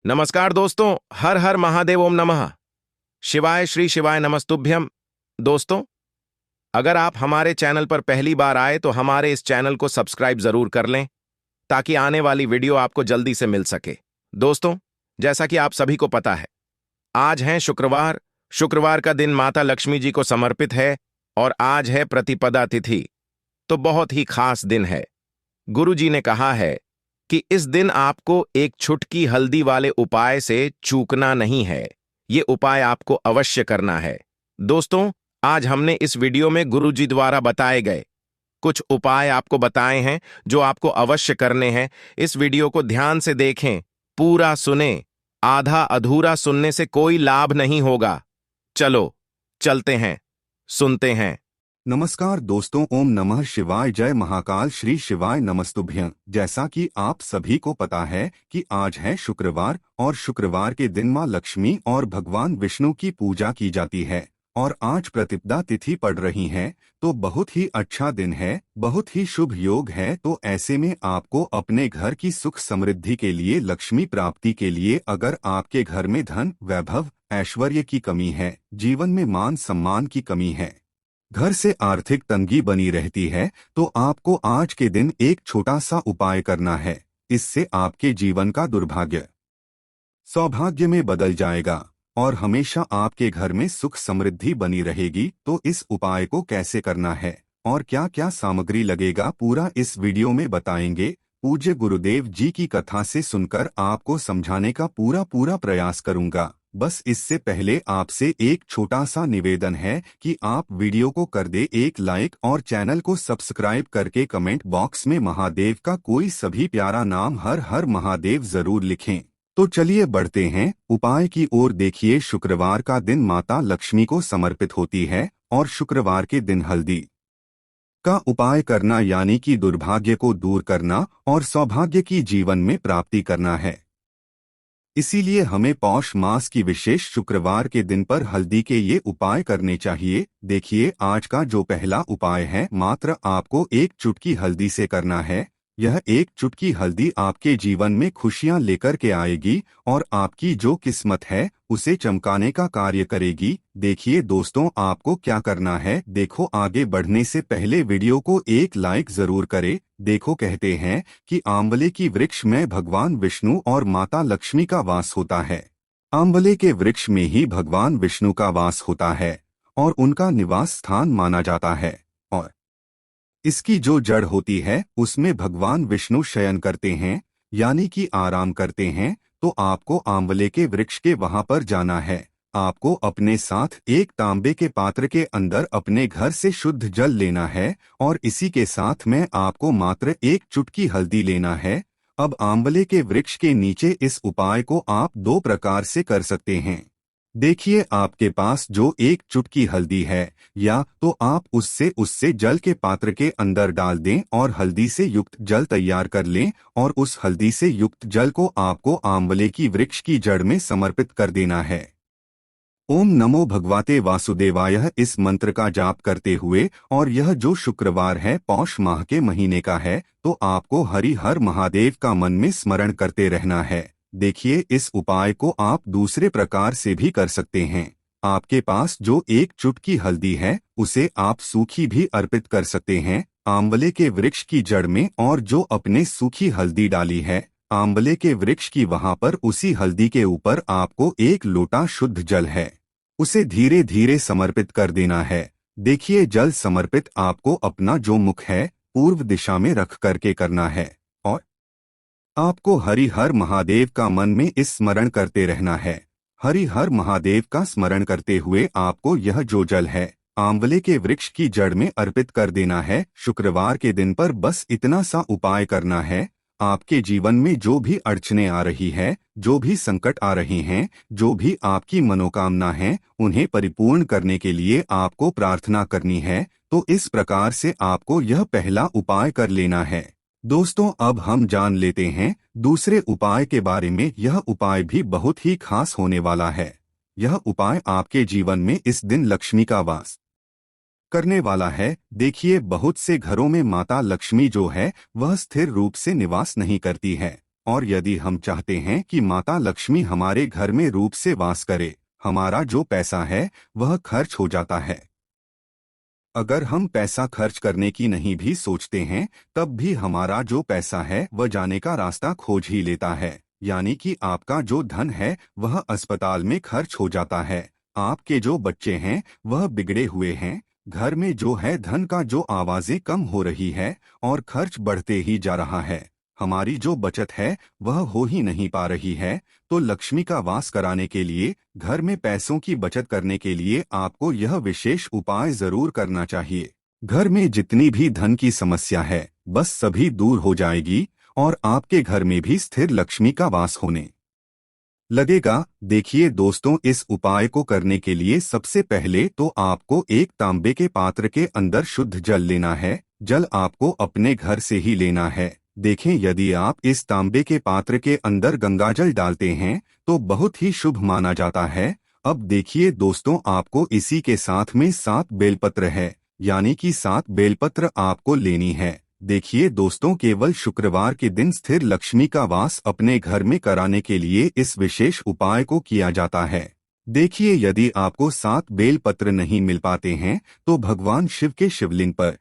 नमस्कार दोस्तों। हर हर महादेव, ओम नमः शिवाय, श्री शिवाय नमस्तुभ्यम। दोस्तों, अगर आप हमारे चैनल पर पहली बार आए तो हमारे इस चैनल को सब्सक्राइब जरूर कर लें ताकि आने वाली वीडियो आपको जल्दी से मिल सके। दोस्तों, जैसा कि आप सभी को पता है, आज है शुक्रवार। शुक्रवार का दिन माता लक्ष्मी जी को समर्पित है और आज है प्रतिपदा तिथि, तो बहुत ही खास दिन है। गुरु जी ने कहा है कि इस दिन आपको एक छुटकी हल्दी वाले उपाय से चूकना नहीं है। ये उपाय आपको अवश्य करना है। दोस्तों, आज हमने इस वीडियो में गुरु जी द्वारा बताए गए कुछ उपाय आपको बताए हैं जो आपको अवश्य करने हैं। इस वीडियो को ध्यान से देखें, पूरा सुने। आधा अधूरा सुनने से कोई लाभ नहीं होगा। चलो चलते हैं, सुनते हैं। नमस्कार दोस्तों, ओम नमः शिवाय, जय महाकाल, श्री शिवाय नमस्तुभ्यं। जैसा कि आप सभी को पता है कि आज है शुक्रवार और शुक्रवार के दिन मां लक्ष्मी और भगवान विष्णु की पूजा की जाती है और आज प्रतिपदा तिथि पड़ रही है, तो बहुत ही अच्छा दिन है, बहुत ही शुभ योग है। तो ऐसे में आपको अपने घर की सुख समृद्धि के लिए, लक्ष्मी प्राप्ति के लिए, अगर आपके घर में धन, वैभव, ऐश्वर्य की कमी है, जीवन में मान सम्मान की कमी है, घर से आर्थिक तंगी बनी रहती है, तो आपको आज के दिन एक छोटा सा उपाय करना है। इससे आपके जीवन का दुर्भाग्य सौभाग्य में बदल जाएगा और हमेशा आपके घर में सुख समृद्धि बनी रहेगी। तो इस उपाय को कैसे करना है और क्या क्या सामग्री लगेगा, पूरा इस वीडियो में बताएंगे। पूज्य गुरुदेव जी की कथा से सुनकर आपको समझाने का पूरा प्रयास करूंगा। बस इससे पहले आपसे एक छोटा सा निवेदन है कि आप वीडियो को कर दे एक लाइक और चैनल को सब्सक्राइब करके कमेंट बॉक्स में महादेव का कोई सभी प्यारा नाम हर हर महादेव जरूर लिखें। तो चलिए बढ़ते हैं उपाय की ओर। देखिए, शुक्रवार का दिन माता लक्ष्मी को समर्पित होती है और शुक्रवार के दिन हल्दी का उपाय करना यानी कि दुर्भाग्य को दूर करना और सौभाग्य की जीवन में प्राप्ति करना है। इसीलिए हमें पौष मास की विशेष शुक्रवार के दिन पर हल्दी के ये उपाय करने चाहिए। देखिए, आज का जो पहला उपाय है, मात्र आपको एक चुटकी हल्दी से करना है। यह एक चुटकी हल्दी आपके जीवन में खुशियां लेकर के आएगी और आपकी जो किस्मत है उसे चमकाने का कार्य करेगी। देखिए दोस्तों, आपको क्या करना है। देखो, आगे बढ़ने से पहले वीडियो को एक लाइक जरूर करें। देखो, कहते हैं कि आंवले की वृक्ष में भगवान विष्णु और माता लक्ष्मी का वास होता है। आंवले के वृक्ष में ही भगवान विष्णु का वास होता है और उनका निवास स्थान माना जाता है और इसकी जो जड़ होती है उसमें भगवान विष्णु शयन करते हैं, यानी कि आराम करते हैं। तो आपको आंवले के वृक्ष के वहां पर जाना है। आपको अपने साथ एक तांबे के पात्र के अंदर अपने घर से शुद्ध जल लेना है और इसी के साथ में आपको मात्र एक चुटकी हल्दी लेना है। अब आंवले के वृक्ष के नीचे इस उपाय को आप दो प्रकार से कर सकते हैं। देखिए, आपके पास जो एक चुटकी हल्दी है, या तो आप उससे जल के पात्र के अंदर डाल दें और हल्दी से युक्त जल तैयार कर लें और उस हल्दी से युक्त जल को आपको आंवले की वृक्ष की जड़ में समर्पित कर देना है। ओम नमो भगवते वासुदेवाय इस मंत्र का जाप करते हुए, और यह जो शुक्रवार है पौष माह के महीने का है, तो आपको हरि हर महादेव का मन में स्मरण करते रहना है। देखिए, इस उपाय को आप दूसरे प्रकार से भी कर सकते हैं। आपके पास जो एक चुटकी हल्दी है उसे आप सूखी भी अर्पित कर सकते हैं आंवले के वृक्ष की जड़ में, और जो अपने सूखी हल्दी डाली है आंवले के वृक्ष की, वहां पर उसी हल्दी के ऊपर आपको एक लोटा शुद्ध जल है उसे धीरे धीरे समर्पित कर देना है। देखिए, जल समर्पित आपको अपना जो मुख है पूर्व दिशा में रख करके करना है और आपको हरि हर महादेव का मन में इस स्मरण करते रहना है। हरि हर महादेव का स्मरण करते हुए आपको यह जो जल है आंवले के वृक्ष की जड़ में अर्पित कर देना है। शुक्रवार के दिन पर बस इतना सा उपाय करना है। आपके जीवन में जो भी अड़चने आ रही है, जो भी संकट आ रहे हैं, जो भी आपकी मनोकामना है, उन्हें परिपूर्ण करने के लिए आपको प्रार्थना करनी है। तो इस प्रकार से आपको यह पहला उपाय कर लेना है। दोस्तों, अब हम जान लेते हैं दूसरे उपाय के बारे में। यह उपाय भी बहुत ही खास होने वाला है। यह उपाय आपके जीवन में इस दिन लक्ष्मी का वास करने वाला है। देखिए, बहुत से घरों में माता लक्ष्मी जो है वह स्थिर रूप से निवास नहीं करती है और यदि हम चाहते हैं कि माता लक्ष्मी हमारे घर में रूप से वास करे, हमारा जो पैसा है वह खर्च हो जाता है। अगर हम पैसा खर्च करने की नहीं भी सोचते हैं, तब भी हमारा जो पैसा है वह जाने का रास्ता खोज ही लेता है। यानी कि आपका जो धन है वह अस्पताल में खर्च हो जाता है। आपके जो बच्चे हैं वह बिगड़े हुए हैं। घर में जो है धन का जो आवाजें कम हो रही है और खर्च बढ़ते ही जा रहा है। हमारी जो बचत है वह हो ही नहीं पा रही है। तो लक्ष्मी का वास कराने के लिए, घर में पैसों की बचत करने के लिए आपको यह विशेष उपाय जरूर करना चाहिए। घर में जितनी भी धन की समस्या है बस सभी दूर हो जाएगी और आपके घर में भी स्थिर लक्ष्मी का वास होने लगेगा। देखिए दोस्तों, इस उपाय को करने के लिए सबसे पहले तो आपको एक तांबे के पात्र के अंदर शुद्ध जल लेना है। जल आपको अपने घर से ही लेना है। देखें, यदि आप इस तांबे के पात्र के अंदर गंगाजल डालते हैं तो बहुत ही शुभ माना जाता है। अब देखिए दोस्तों, आपको इसी के साथ में 7 बेलपत्र है, यानी कि 7 बेलपत्र आपको लेनी है। देखिए दोस्तों, केवल शुक्रवार के दिन स्थिर लक्ष्मी का वास अपने घर में कराने के लिए इस विशेष उपाय को किया जाता है। देखिए, यदि आपको 7 बेलपत्र नहीं मिल पाते हैं तो भगवान शिव के शिवलिंग पर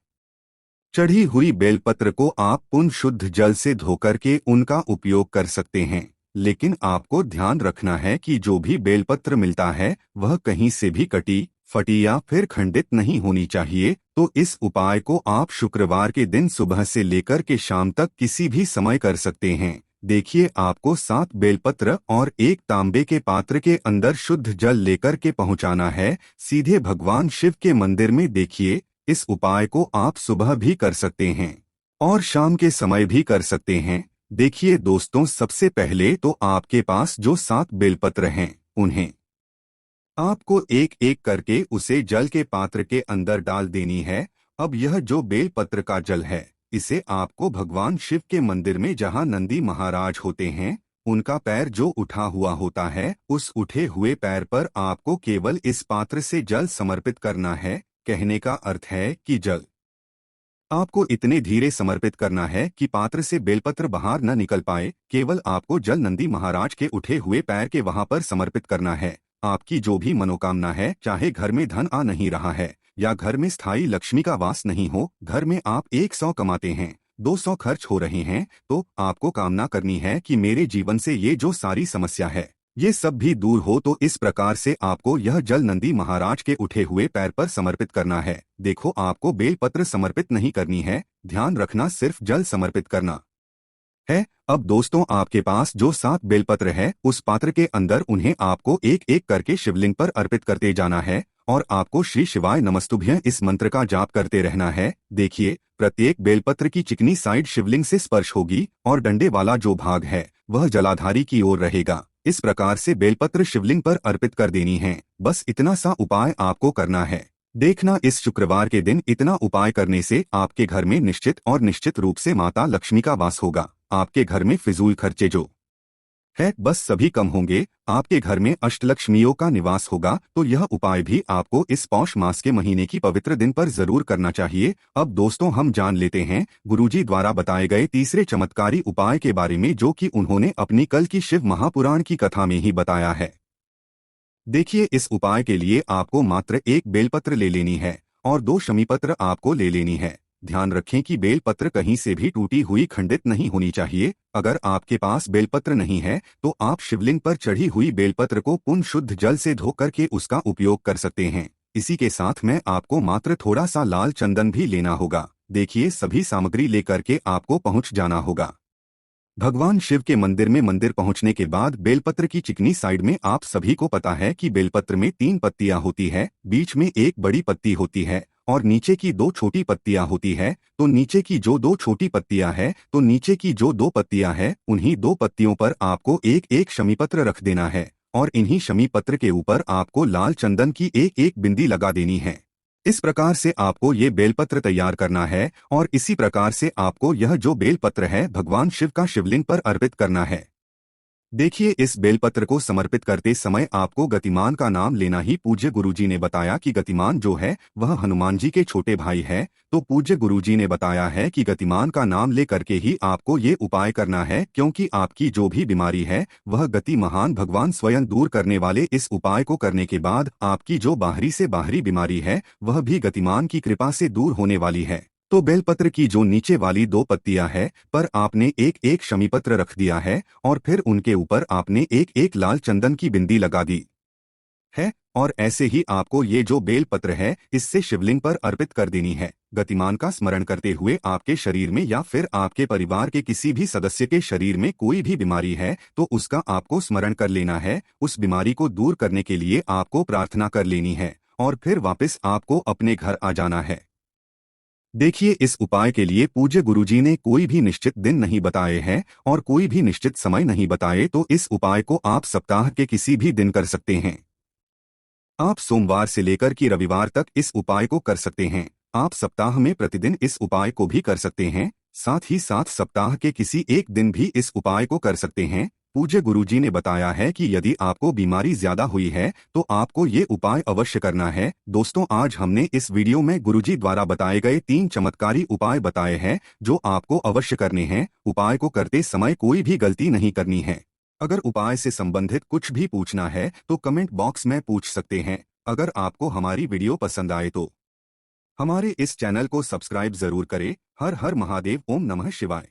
चढ़ी हुई बेलपत्र को आप पुण्य शुद्ध जल से धोकर के उनका उपयोग कर सकते हैं। लेकिन आपको ध्यान रखना है कि जो भी बेलपत्र मिलता है वह कहीं से भी कटी, फटी या फिर खंडित नहीं होनी चाहिए। तो इस उपाय को आप शुक्रवार के दिन सुबह से लेकर के शाम तक किसी भी समय कर सकते हैं। देखिए, आपको 7 बेलपत्र और एक तांबे के पात्र के अंदर शुद्ध जल लेकर के पहुंचाना है सीधे भगवान शिव के मंदिर में। देखिए, इस उपाय को आप सुबह भी कर सकते हैं और शाम के समय भी कर सकते हैं। देखिए दोस्तों, सबसे पहले तो आपके पास जो 7 बेलपत्र हैं उन्हें आपको एक एक करके उसे जल के पात्र के अंदर डाल देनी है। अब यह जो बेलपत्र का जल है इसे आपको भगवान शिव के मंदिर में, जहां नंदी महाराज होते हैं, उनका पैर जो उठा हुआ होता है उस उठे हुए पैर पर आपको केवल इस पात्र से जल समर्पित करना है। कहने का अर्थ है कि जल आपको इतने धीरे समर्पित करना है कि पात्र से बेलपत्र बाहर न निकल पाए। केवल आपको जल नंदी महाराज के उठे हुए पैर के वहां पर समर्पित करना है। आपकी जो भी मनोकामना है, चाहे घर में धन आ नहीं रहा है या घर में स्थायी लक्ष्मी का वास नहीं हो, घर में आप 100 कमाते हैं, 200 खर्च हो रहे हैं, तो आपको कामना करनी है कि मेरे जीवन से ये जो सारी समस्या है ये सब भी दूर हो। तो इस प्रकार से आपको यह जल नंदी महाराज के उठे हुए पैर पर समर्पित करना है। देखो, आपको बेलपत्र समर्पित नहीं करनी है, ध्यान रखना, सिर्फ जल समर्पित करना है। अब दोस्तों, आपके पास जो 7 बेलपत्र है उस पात्र के अंदर उन्हें आपको एक एक करके शिवलिंग पर अर्पित करते जाना है और आपको श्री शिवाय नमस्तुभ्यं इस मंत्र का जाप करते रहना है। देखिए, प्रत्येक बेलपत्र की चिकनी साइड शिवलिंग से स्पर्श होगी और डंडे वाला जो भाग है वह जलाधारी की ओर रहेगा। इस प्रकार से बेलपत्र शिवलिंग पर अर्पित कर देनी है। बस इतना सा उपाय आपको करना है। देखना, इस शुक्रवार के दिन इतना उपाय करने से आपके घर में निश्चित रूप से माता लक्ष्मी का वास होगा। आपके घर में फिजूल खर्चे जो है बस सभी कम होंगे। आपके घर में अष्टलक्ष्मियों का निवास होगा। तो यह उपाय भी आपको इस पौष मास के महीने की पवित्र दिन पर जरूर करना चाहिए। अब दोस्तों, हम जान लेते हैं गुरुजी द्वारा बताए गए तीसरे चमत्कारी उपाय के बारे में, जो कि उन्होंने अपनी कल की शिव महापुराण की कथा में ही बताया है। देखिए, इस उपाय के लिए आपको मात्र 1 बेलपत्र ले लेनी है और 2 शमीपत्र आपको ले लेनी है। ध्यान रखें कि बेलपत्र कहीं से भी टूटी हुई, खंडित नहीं होनी चाहिए। अगर आपके पास बेलपत्र नहीं है तो आप शिवलिंग पर चढ़ी हुई बेलपत्र को पुण्य शुद्ध जल से धो करके उसका उपयोग कर सकते हैं। इसी के साथ में आपको मात्र थोड़ा सा लाल चंदन भी लेना होगा। देखिए, सभी सामग्री लेकर के आपको पहुंच जाना होगा भगवान शिव के मंदिर में। मंदिर पहुंचने के बाद बेलपत्र की चिकनी साइड में, आप सभी को पता है कि बेलपत्र में 3 पत्तियां होती है, बीच में एक बड़ी पत्ती होती है और नीचे की 2 छोटी पत्तियां होती है। तो नीचे की जो 2 छोटी पत्तियां है, तो नीचे की जो 2 पत्तियां है, उन्हीं 2 पत्तियों पर आपको एक एक शमीपत्र रख देना है और इन्हीं शमीपत्र के ऊपर आपको लाल चंदन की एक एक बिंदी लगा देनी है। इस प्रकार से आपको ये बेलपत्र तैयार करना है और इसी प्रकार से आपको यह जो बेलपत्र है भगवान शिव का शिवलिंग पर अर्पित करना है। देखिए, इस बेलपत्र को समर्पित करते समय आपको गतिमान का नाम लेना ही। पूज्य गुरुजी ने बताया कि गतिमान जो है वह हनुमान जी के छोटे भाई है, तो पूज्य गुरुजी ने बताया है कि गतिमान का नाम ले करके ही आपको ये उपाय करना है, क्योंकि आपकी जो भी बीमारी है वह गति महान भगवान स्वयं दूर करने वाले। इस उपाय को करने के बाद आपकी जो बाहरी से बाहरी बीमारी है वह भी गतिमान की कृपा से दूर होने वाली है। तो बेलपत्र की जो नीचे वाली 2 पत्तियां है पर आपने एक एक शमीपत्र रख दिया है और फिर उनके ऊपर आपने एक एक लाल चंदन की बिंदी लगा दी है, और ऐसे ही आपको ये जो बेलपत्र है इससे शिवलिंग पर अर्पित कर देनी है। गतिमान का स्मरण करते हुए आपके शरीर में या फिर आपके परिवार के किसी भी सदस्य के शरीर में कोई भी बीमारी है तो उसका आपको स्मरण कर लेना है। उस बीमारी को दूर करने के लिए आपको प्रार्थना कर लेनी है और फिर वापस आपको अपने घर आ जाना है। देखिए, इस उपाय के लिए पूज्य गुरुजी ने कोई भी निश्चित दिन नहीं बताए हैं और कोई भी निश्चित समय नहीं बताए, तो इस उपाय को आप सप्ताह के किसी भी दिन कर सकते हैं। आप सोमवार से लेकर कि रविवार तक इस उपाय को कर सकते हैं। आप सप्ताह में प्रतिदिन इस उपाय को भी कर सकते हैं, साथ ही साथ सप्ताह के किसी एक दिन भी इस उपाय को कर सकते हैं। पूज्य गुरुजी ने बताया है कि यदि आपको बीमारी ज्यादा हुई है तो आपको ये उपाय अवश्य करना है। दोस्तों, आज हमने इस वीडियो में गुरुजी द्वारा बताए गए 3 चमत्कारी उपाय बताए हैं जो आपको अवश्य करने हैं। उपाय को करते समय कोई भी गलती नहीं करनी है। अगर उपाय से संबंधित कुछ भी पूछना है तो कमेंट बॉक्स में पूछ सकते हैं। अगर आपको हमारी वीडियो पसंद आए तो हमारे इस चैनल को सब्सक्राइब जरूर करें। हर हर महादेव। ओम नमः शिवाय।